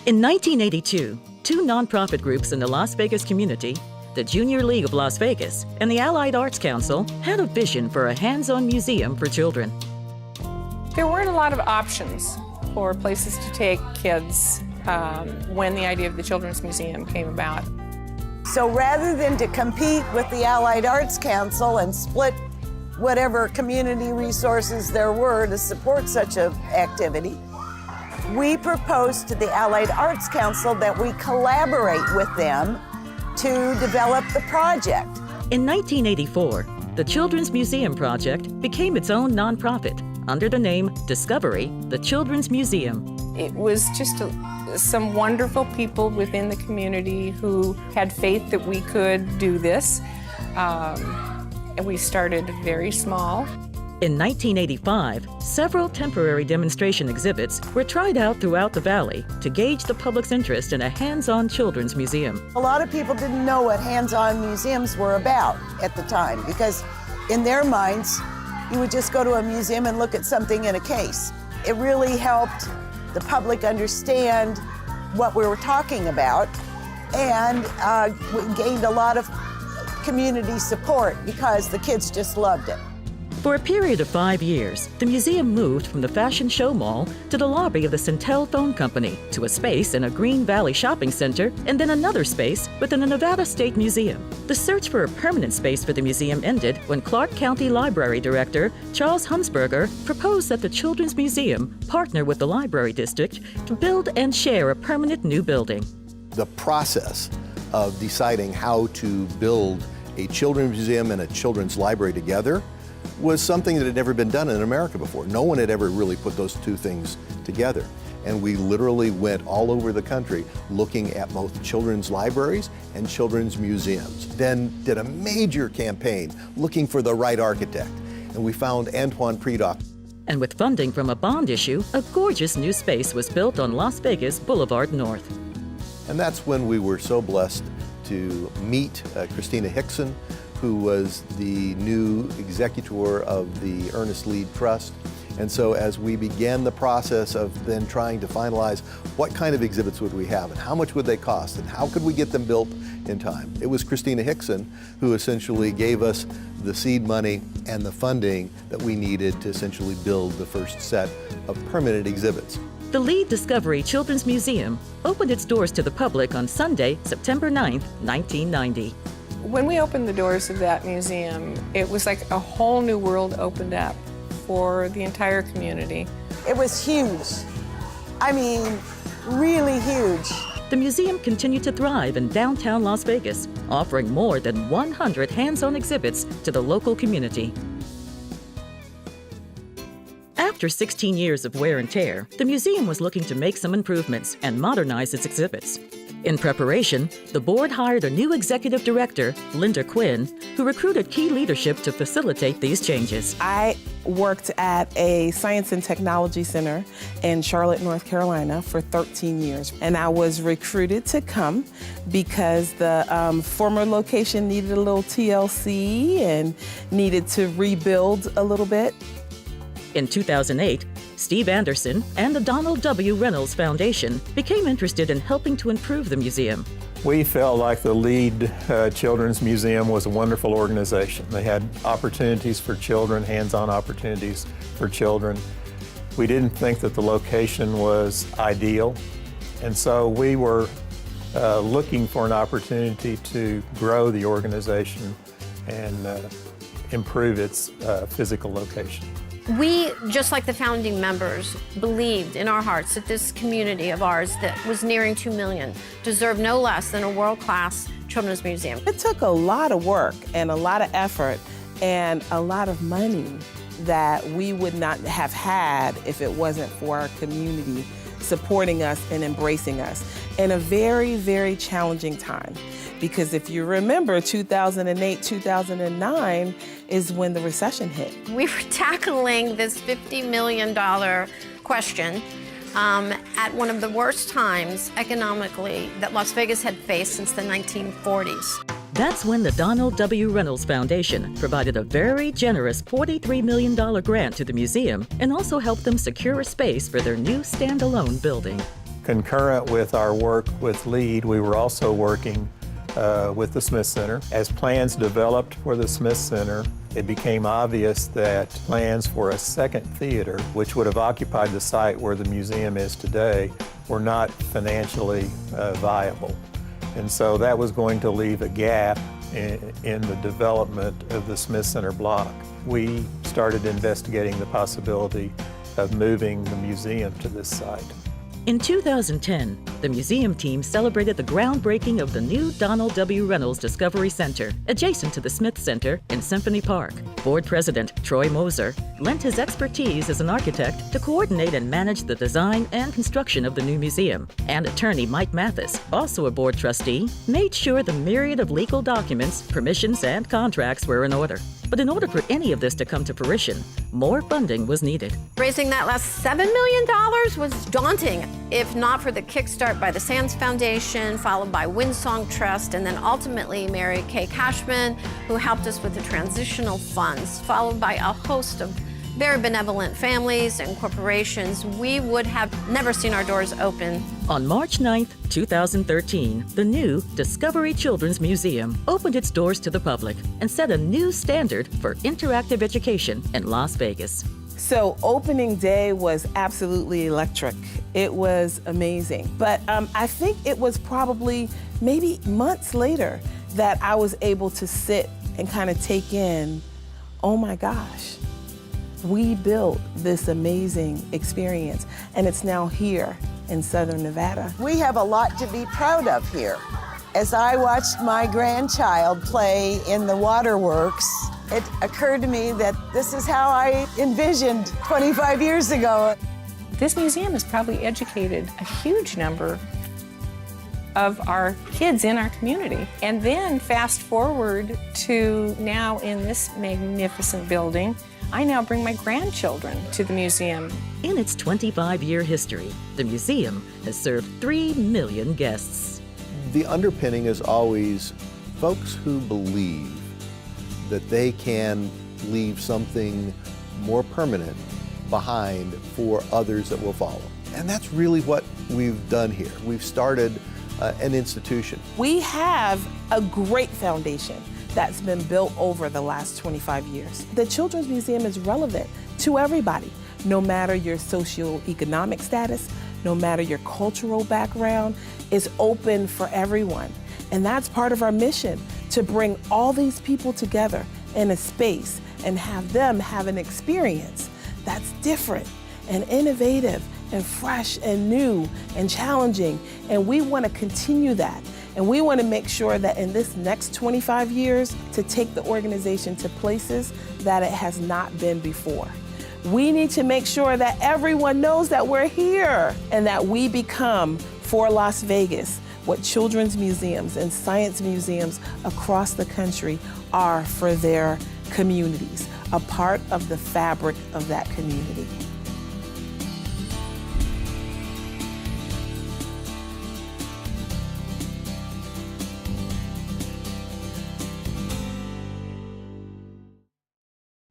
In 1982, two nonprofit groups in the Las Vegas community, the Junior League of Las Vegas and the Allied Arts Council, had a vision for a hands-on museum for children. There weren't a lot of options for places to take kids when the idea of the Children's Museum came about. So rather than to compete with the Allied Arts Council and split whatever community resources there were to support such an activity, we proposed to the Allied Arts Council that we collaborate with them to develop the project. In 1984, the Children's Museum Project became its own nonprofit under the name Discovery, the Children's Museum. It was just some wonderful people within the community who had faith that we could do this. And we started very small. In 1985, several temporary demonstration exhibits were tried out throughout the valley to gauge the public's interest in a hands-on children's museum. A lot of people didn't know what hands-on museums were about at the time because in their minds, you would just go to a museum and look at something in a case. It really helped the public understand what we were talking about, and we gained a lot of community support because the kids just loved it. For a period of 5 years, the museum moved from the Fashion Show Mall to the lobby of the Centel Phone Company to a space in a Green Valley shopping center and then another space within the Nevada State Museum. The search for a permanent space for the museum ended when Clark County Library Director Charles Hunsberger proposed that the Children's Museum partner with the Library District to build and share a permanent new building. The process of deciding how to build a children's museum and a children's library together was something that had never been done in America before. No one had ever really put those two things together. And we literally went all over the country looking at both children's libraries and children's museums. Then did a major campaign looking for the right architect. And we found Antoine Predock. And with funding from a bond issue, a gorgeous new space was built on Las Vegas Boulevard North. And that's when we were so blessed to meet Christina Hickson, who was the new executor of the Ernest Lead Trust. And so as we began the process of then trying to finalize what kind of exhibits would we have and how much would they cost and how could we get them built in time, it was Christina Hickson who essentially gave us the seed money and the funding that we needed to essentially build the first set of permanent exhibits. The Lead Discovery Children's Museum opened its doors to the public on Sunday, September 9th, 1990. When we opened the doors of that museum, it was like a whole new world opened up for the entire community. It was huge. I mean, really huge. The museum continued to thrive in downtown Las Vegas, offering more than 100 hands-on exhibits to the local community. After 16 years of wear and tear, the museum was looking to make some improvements and modernize its exhibits. In preparation, the board hired a new executive director, Linda Quinn, who recruited key leadership to facilitate these changes. I worked at a science and technology center in Charlotte, North Carolina for 13 years. And I was recruited to come because the former location needed a little TLC and needed to rebuild a little bit. In 2008, Steve Anderson and the Donald W. Reynolds Foundation became interested in helping to improve the museum. We felt like the Lead Children's Museum was a wonderful organization. They had opportunities for children, hands-on opportunities for children. We didn't think that the location was ideal, and so we were looking for an opportunity to grow the organization and improve its physical location. We, just like the founding members, believed in our hearts that this community of ours that was nearing 2 million deserved no less than a world-class children's museum. It took a lot of work and a lot of effort and a lot of money that we would not have had if it wasn't for our community supporting us and embracing us in a very, very challenging time. Because if you remember, 2008, 2009 is when the recession hit. We were tackling this $50 million question at one of the worst times economically that Las Vegas had faced since the 1940s. That's when the Donald W. Reynolds Foundation provided a very generous $43 million grant to the museum and also helped them secure a space for their new standalone building. Concurrent with our work with LEAD, we were also working with the Smith Center. As plans developed for the Smith Center, it became obvious that plans for a second theater, which would have occupied the site where the museum is today, were not financially viable. And so that was going to leave a gap in the development of the Smith Center block. We started investigating the possibility of moving the museum to this site. In 2010, the museum team celebrated the groundbreaking of the new Donald W. Reynolds Discovery Center, adjacent to the Smith Center in Symphony Park. Board President Troy Moser lent his expertise as an architect to coordinate and manage the design and construction of the new museum. And attorney Mike Mathis, also a board trustee, made sure the myriad of legal documents, permissions, and contracts were in order. But in order for any of this to come to fruition, more funding was needed. Raising that last $7 million was daunting. If not for the kickstart by the Sands Foundation, followed by Windsong Trust, and then ultimately Mary Kay Cashman, who helped us with the transitional funds, followed by a host of very benevolent families and corporations, we would have never seen our doors open. On March 9th, 2013, the new Discovery Children's Museum opened its doors to the public and set a new standard for interactive education in Las Vegas. So opening day was absolutely electric. It was amazing. But I think it was probably maybe months later that I was able to sit and kind of take in, oh my gosh, we built this amazing experience and it's now here in Southern Nevada. We have a lot to be proud of here. As I watched my grandchild play in the waterworks, it occurred to me that this is how I envisioned 25 years ago. This museum has probably educated a huge number of our kids in our community. And then fast forward to now in this magnificent building, I now bring my grandchildren to the museum. In its 25-year history, the museum has served 3 million guests. The underpinning is always folks who believe that they can leave something more permanent behind for others that will follow. And that's really what we've done here. We've started an institution. We have a great foundation that's been built over the last 25 years. The Children's Museum is relevant to everybody, no matter your socioeconomic status, no matter your cultural background. It's open for everyone. And that's part of our mission, to bring all these people together in a space and have them have an experience that's different and innovative and fresh and new and challenging. And we want to continue that. And we want to make sure that in this next 25 years, to take the organization to places that it has not been before. We need to make sure that everyone knows that we're here and that we become, for Las Vegas, what children's museums and science museums across the country are for their communities, a part of the fabric of that community.